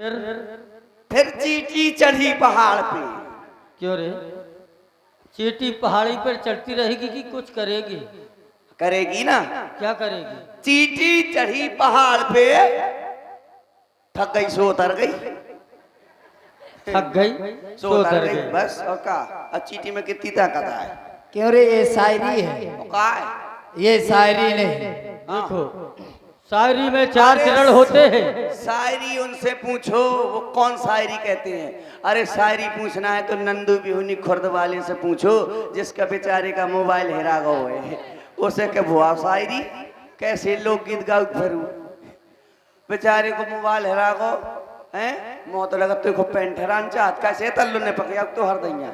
फिर चींटी चढ़ी पहाड़ पे। क्यों रे? चींटी पहाड़ी पर चढ़ती रहेगी कि कुछ करेगी? करेगी ना। क्या करेगी? चींटी चढ़ी पहाड़ पे, थक गई सो उतर गई। थक गई सो उतर गई बस। और का अब चींटी में कितनी ताकत है? क्यों रे? ये शायरी है। और का है? ये शायरी नहीं। देखो, शायरी में 4 चरण होते हैं। शायरी उनसे पूछो वो कौन शायरी कहते हैं। अरे शायरी पूछना है तो नंदू बिहुनी खुर्द वाले से पूछो, जिसका बेचारे का मोबाइल हेरा गया है। उसे क्या हुआ शायरी? कैसे लोकगीत गाओ फिर बेचारे को मोबाइल हेरा गो हैं। मुँह तो लगा तो पेंट हेरान चाहत कैसे तल्लू ने पकड़ा तो हर दैया।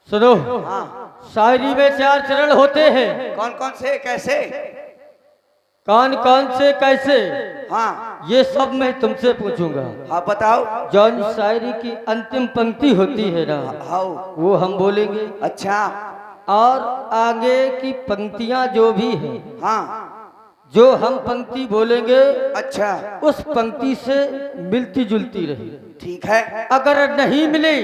सुनो, हाँ, शायरी में 4 चरण होते हैं। कौन कौन से कैसे? कौन कौन से कैसे? हाँ ये सब मैं तुमसे पूछूंगा। हाँ बताओ। जौन शायरी की अंतिम पंक्ति होती है ना, हाँ वो हम बोलेंगे। अच्छा। और आगे की पंक्तियां जो भी हैं, हाँ जो हम पंक्ति बोलेंगे, अच्छा उस पंक्ति से मिलती जुलती रही। ठीक है। अगर नहीं मिली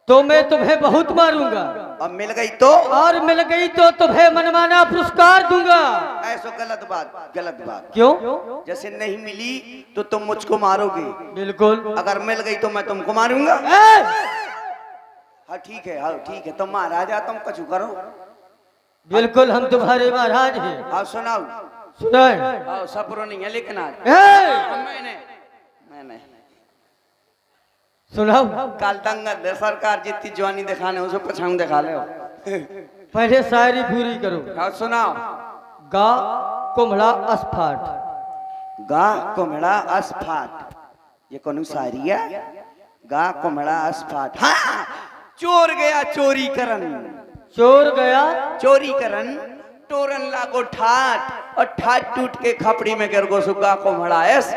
तो मैं तुम्हें बहुत मारूंगा, अब मिल गई तो? और मिल गई तो तुम्हें मनमाना पुरस्कार दूंगा। ऐसा गलत बात, गलत बात। क्यों? जैसे नहीं मिली तो तुम मुझको मारोगे। बिल्कुल। अगर मिल गई तो मैं तुमको मारूंगा। हाँ ठीक है, हाँ ठीक है। तुम महाराजा, तुम कछु करो। बिल्कुल, हम तुम्हारे महाराज हैं। आओ सुनाओ। सुनाए। आओ सपरो नहीं है लेकिन आज मैंने सुनाओ। काल दंगल सरकार जितनी जवानी दिखाने उसे पछाऊं दिखा ले। पहले शायरी पूरी करो। आओ सुनाओ। गा कुम्हड़ा अस्फाट। गा कुम्हड़ा अस्फाट, ये कौन शायरी है? गा कुम्हड़ा अस्फाट। हाँ, चोर गया चोरी करन। चोर गया चोरी करन, टोरन लागो ठाट, और ठाट टूट के खपड़ी में गिर गो सुगा कुम्हड़ा एस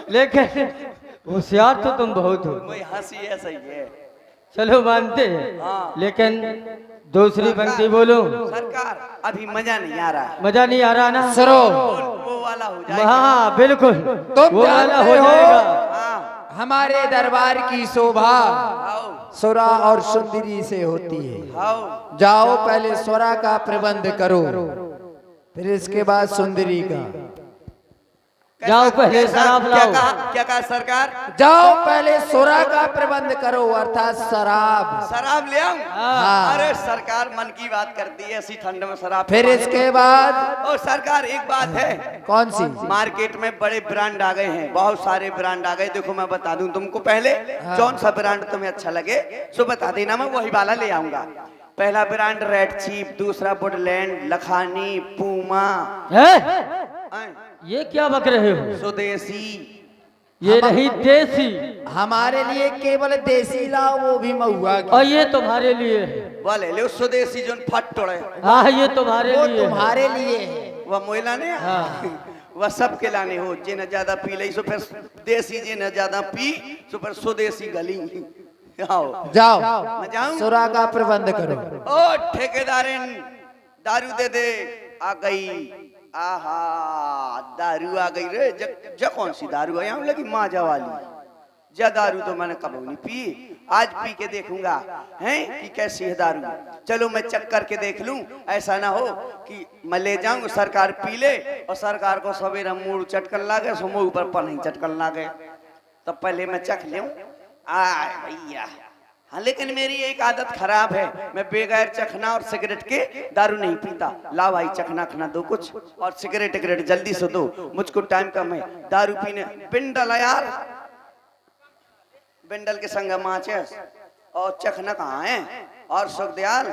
लेकिन होशियार तो तुम बहुत हो। कोई हंसी ऐसा ही है। चलो मानते हैं। हाँ। लेकिन दूसरी पंक्ति बोलो। सरकार अभी मजा नहीं आ रहा। मजा नहीं आ रहा ना? सरो वो वाला हो जाएगा। हाँ बिल्कुल, तुम वो वाला जानते हो हो, जाएगा। हाँ हमारे दरबार की शोभा आओ सुरा और सुंदरी से होती है। आओ। जाओ पहले सुरा का प्रबंध करो, फिर इसके बाद सुंदरी का। जाओ पहले शराब लाओ। क्या कहा सरकार? जाओ पहले सुरा का प्रबंध करो, अर्थात शराब। शराब ले आऊं? हाँ। अरे सरकार मन की बात करती है, ऐसी ठंड में शराब। फिर इसके बाद और सरकार एक बात है। कौन सी? मार्केट में बड़े ब्रांड आ गए हैं, बहुत सारे ब्रांड आ गए। देखो मैं बता दूं तुमको पहले। हाँ। कौन सा ब्रांड तुम्हें अच्छा लगे सो बता देना, मैं वही वाला ले आऊंगा। पहला ब्रांड रेड चीफ, दूसरा वुडलैंड, लखानी, पूमा। ये क्या बक रहे हो? स्वदेशी। ये नहीं देसी। हमारे लिए केवल देसी लाओ, वो भी महुआ की। और ये तुम्हारे लिए है। वाले ले स्वदेशी जो फट टोड़े। हाँ, ये तुम्हारे वो लिए है। तुम्हारे लिए है। वह मोइला ने वह सबके लाने हो। जिन्हें ज्यादा पी ले सो फिर देसी, जिन्हें ज्यादा पी सो फिर स्वदेशी गली। आओ जाओ मैं जाऊं? सुरा का प्रबंध करो। ओ ठेकेदारिन दारू दे दे। आ गई। आहा दारू आ गई रे। जग कौन सी दारू है यहाँ लगी? माजा वाली। जा दारू तो मैंने कभी नहीं पी, आज पी के देखूंगा हैं कि कैसी है दारू। चलो मैं चेक करके देख लूं, ऐसा ना हो कि मैं ले जाऊं सरकार पी ले और सरकार को सवेरा मूड चटकन लागे, सो मुंह ऊपर पर नहीं चटकन लागे। तब पहले मैं चख लूं। आय भैया। हाँ लेकिन मेरी एक आदत खराब है, मैं बेगैर चखना और सिगरेट के दारू नहीं पीता। ला भाई चखना खना दो कुछ, और सिगरेट टिगरेट जल्दी से दो, मुझको टाइम कम है दारू पीने। बिंडल है यार, बिंडल के संग माचिस। और चखना कहाँ है? और सुखदयाल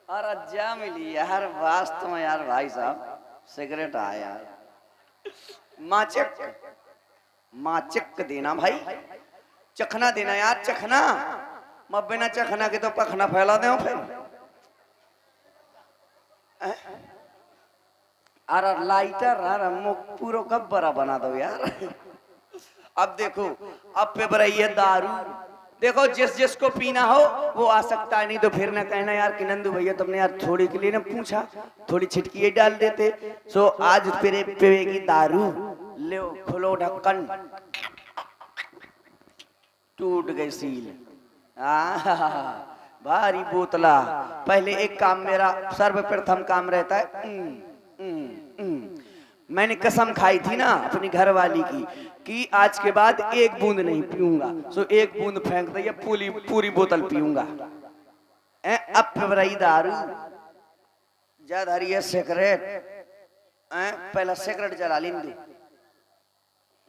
और अज्जा मिली यार, वास्तव में यार भाई साहब सिगरेट आया यार। माचिक माचिक देना भाई, चखना देना यार, चखना। मैं बिना चखना के तो पखना फैला दे फिर। अरे लाइटर अरे मुख पूरा कब बड़ा बना दो यार। अब देखो, अब पे बरई है दारू। देखो जिस जिसको पीना हो वो आ सकता है, नहीं तो फिर ना कहना यार कि नंदू भैया तुमने यार थोड़ी के लिए ना पूछा, थोड़ी छिटकी ही डाल देते। सो आज तेरे पेवेगी दारू, ले खोलो ढक्कन, टूट गई सील। भारी बोतला। पहले एक काम मेरा सर्वप्रथम काम रहता है, मैंने कसम खाई थी ना अपनी घरवाली की कि आज के बाद एक बूंद नहीं पीऊंगा। सो एक बूंद फेंक दिया, पूरी पूरी बोतल पीऊंगा। अब रही दारू, जा धरी है सिगरेट। पहला सिगरेट जला लेंगे,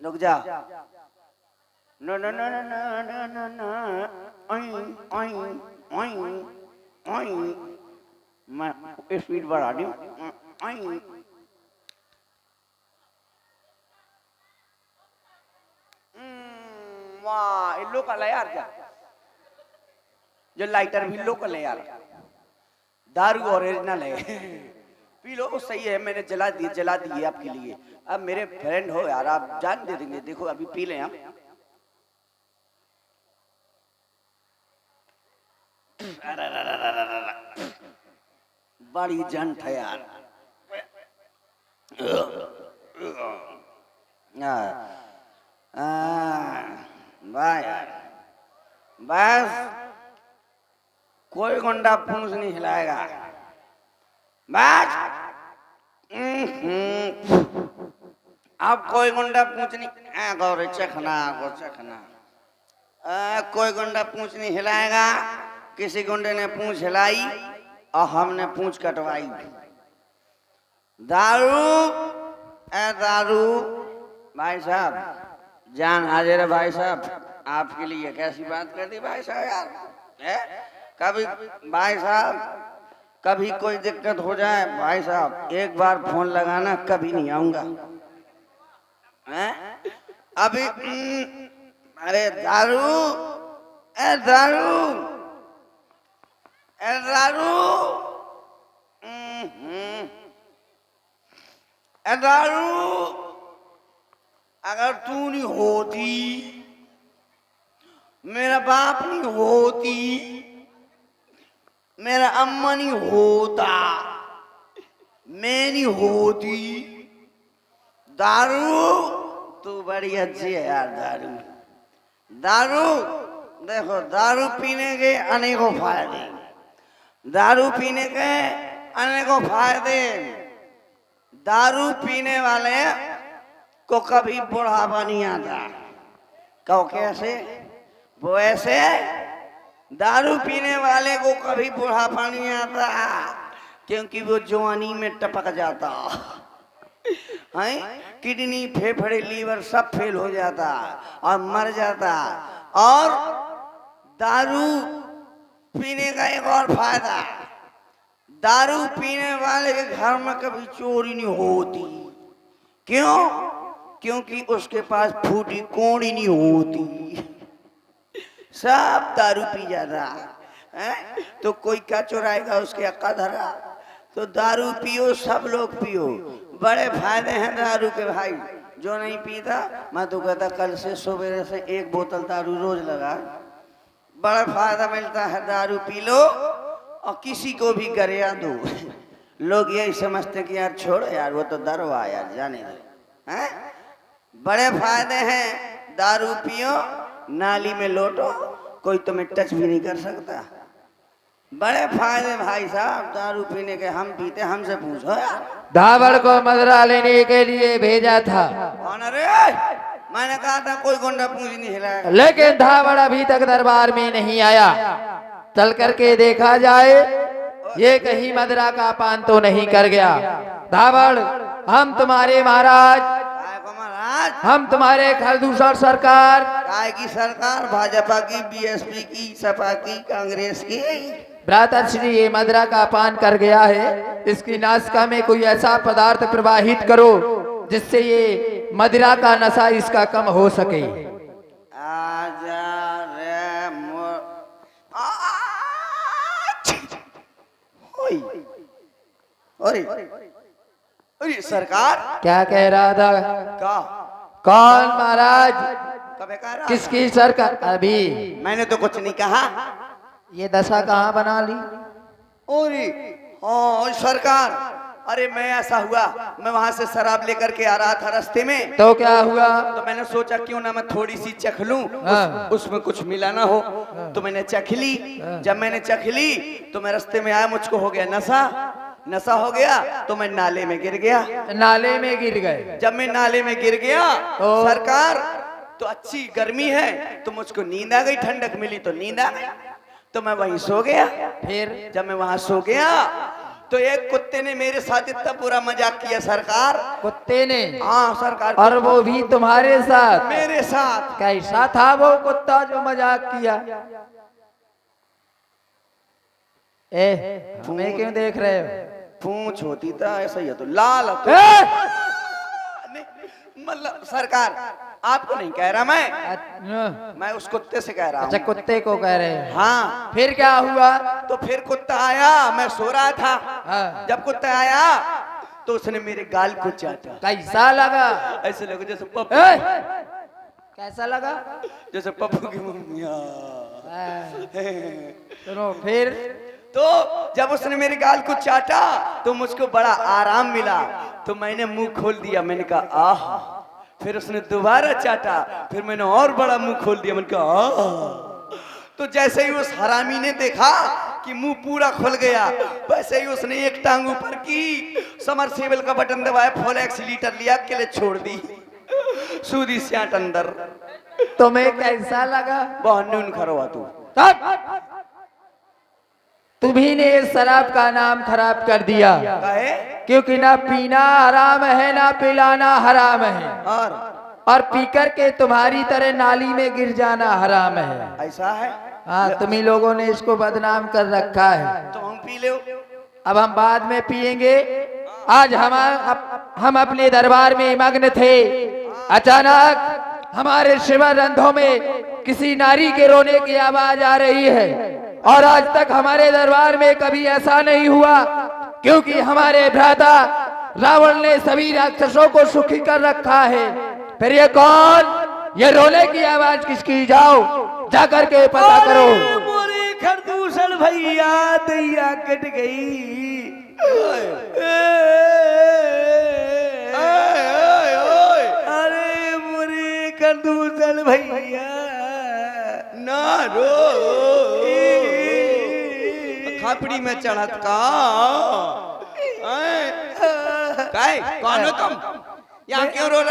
रुक जा। No no no no no no no, मैं स्पीड बढ़ा दी। वाह, ये लोकल है यार, क्या जो लाइटर भी लोकल है यार। दारू ओरिजिनल है। पी लो, सही है, मैंने जला दिए आपके लिए। अब मेरे फ्रेंड हो यार, आप जान दे देंगे। देखो अभी पी लें आप। बड़ी जंट है यार। बस कोई गुंडा पूंछ नहीं हिलाएगा बस। अब कोई गुंडा पूंछ नहीं, गौरे चखना कोई गुंडा पूंछ नहीं हिलाएगा। किसी गुंडे ने पूंछ हिलाई और हमने पूंछ कटवाई। दारू दारू भाई साहब, जान हाजिर है भाई साहब आपके लिए। कैसी बात कर दी भाई साहब यार। कभी भाई साहब, कभी कोई दिक्कत हो जाए भाई साहब, एक बार फोन लगाना, कभी नहीं आऊंगा। अभी अरे दारू दारू दारू दारू, अगर तू नहीं होती, मेरा बाप नहीं होती, मेरा अम्मा नहीं होता, मैं नहीं होती, दारू तू बड़ी अच्छी है यार। दारू देखो, दारू पीने के अनेकों फायदे, दारू पीने के अनेकों फायदे। दारू पीने वाले को कभी बुढ़ापा नहीं आता। कहो कैसे? वो ऐसे, दारू पीने वाले को कभी बुढ़ापा नहीं आता क्योंकि वो जवानी में टपक जाता है। किडनी, फेफड़े, लीवर सब फेल हो जाता और मर जाता। और दारू पीने का एक और फायदा, दारू पीने वाले के घर में कभी चोरी नहीं होती। क्यों? क्योंकि उसके पास फूटी कोड़ी नहीं होती, सब दारू पी जाता है। तो कोई क्या चुराएगा उसके अक्का धरा। तो दारू पियो, सब लोग पियो, बड़े फायदे हैं दारू के भाई। जो नहीं पीता, मैं तो कहता कल से सुबह से एक बोतल दारू रोज लगा, बड़ा फायदा मिलता है। दारू पी लो और किसी को भी गरिया दो। लोग यही समझते कि यार छोड़ो यार, वो तो दरवा यार, जाने दो। हैं? बड़े फायदे हैं, दारू पियो, नाली में लोटो, कोई तुम्हें टच भी नहीं कर सकता। बड़े फायदे भाई साहब दारू पीने के। हम पीते, हमसे पूछो यार। धावड़ को मदरा लेने के लिए भेजा था। कौन? अरे मैंने कहा था कोई गुंडा पूंछ नहीं हिलाएगा, लेकिन धावड़ अभी तक दरबार में नहीं आया। चल करके देखा जाए, ये कहीं मदरा का पान तो नहीं कर गया। धावड़, हम तुम्हारे महाराज, हम तुम्हारे खरदूसर सरकार, काय की सरकार, भाजपा की, बीएसपी की, सपा की, कांग्रेस की। भ्राता श्री ये मदरा का पान कर गया है, इसकी नासिका में कोई ऐसा पदार्थ प्रवाहित करो जिससे ये मदिरा का नशा इसका कम हो सके। आजा रे मोर, अरे अरे सरकार क्या कह रहा था? का कौन महाराज? कब कह रहा किसकी सरकार? अभी मैंने तो कुछ नहीं कहा। ये दशा कहाँ बना ली? अरे हाँ सरकार, अरे मैं ऐसा हुआ, मैं वहां से शराब लेकर के आ रहा था रास्ते में, तो क्या हुआ? तो मैंने सोचा क्यों ना मैं थोड़ी सी चख लूं, हाँ। उसमें कुछ मिला ना हो, तो मैंने चख ली। जब मैंने चख ली तो मैं रास्ते में आया, मुझको हो गया नशा, नशा हो गया तो मैं नाले में गिर गया। नाले में गिर गए? जब मैं नाले में गिर गया तो सरकार, तो अच्छी गर्मी है तो मुझको नींद आ गई, ठंडक मिली तो नींद आ गई, तो मैं वहीं सो गया। फिर जब मैं वहां सो गया तो एक कुत्ते ने मेरे साथ इतना बुरा मजाक किया सरकार। कुत्ते ने? हाँ सरकार। और वो भी तुम्हारे साथ? मेरे साथ। कैसा था वो कुत्ता जो मजाक किया? हमें क्यों देख रहे हो? पूंछ होती था ऐसा ही है तो लाल है तो। मतलब सरकार आपको नहीं कह रहा मैं उस कुत्ते से कह रहा अच्छा हूँ। कुत्ते को कह रहे हैं? हाँ। फिर क्या हुआ? तो फिर कुत्ता आया, मैं सो रहा था। हाँ। जब कुत्ता आया तो उसने मेरे गाल को चाटा। कैसा लगा? ऐसे लगा जैसे पप्पू, कैसा लगा? जैसे पप्पू की मम्मिया। सुनो फिर? तो जब उसने मेरे गाल को चाटा तो मुझको बड़ा आराम मिला, तो मैंने मुंह खोल दिया, मैंने कहा आह। फिर उसने दोबारा चाटा, फिर मैंने और बड़ा मुंह खोल दिया, मैंने कहा आह। तो जैसे ही उस हरामी ने देखा कि मुंह पूरा खुल गया, वैसे ही उसने एक टांग ऊपर की, समरसेबल का बटन दबाया, फुल एक्सीलीटर लिया, अकेले छोड़ दी, सूदी स्याट अंदर। तुम्हें कैसा लगा? बहुत नून खरवा तू। तुम्ही ने इस शराब का नाम खराब कर दिया, काहे? क्योंकि ना पीना हराम है ना पिलाना हराम है, और पीकर के तुम्हारी तरह नाली में गिर जाना हराम है। ऐसा है? हाँ, तुम्ही लोगों ने इसको बदनाम कर रखा है। तो हम पी ले। अब हम बाद में पिएंगे। आज हम अपने दरबार में मग्न थे, अचानक हमारे शिवर रंधों में किसी नारी के रोने की आवाज आ रही है, और आज तक हमारे दरबार में कभी ऐसा नहीं हुआ, क्योंकि हमारे भ्राता रावण ने सभी राक्षसों को सुखी कर रखा है। फिर ये कौन? ये रोने की आवाज किसकी? जाओ जाकर के पता करो। मोरे खरदूषण भैया दैया कट गई। अरे मोरे खरदूषण भैया ना रो, खापड़ी में चढ़त का कौन हो तुम? यहाँ क्यों रो रही?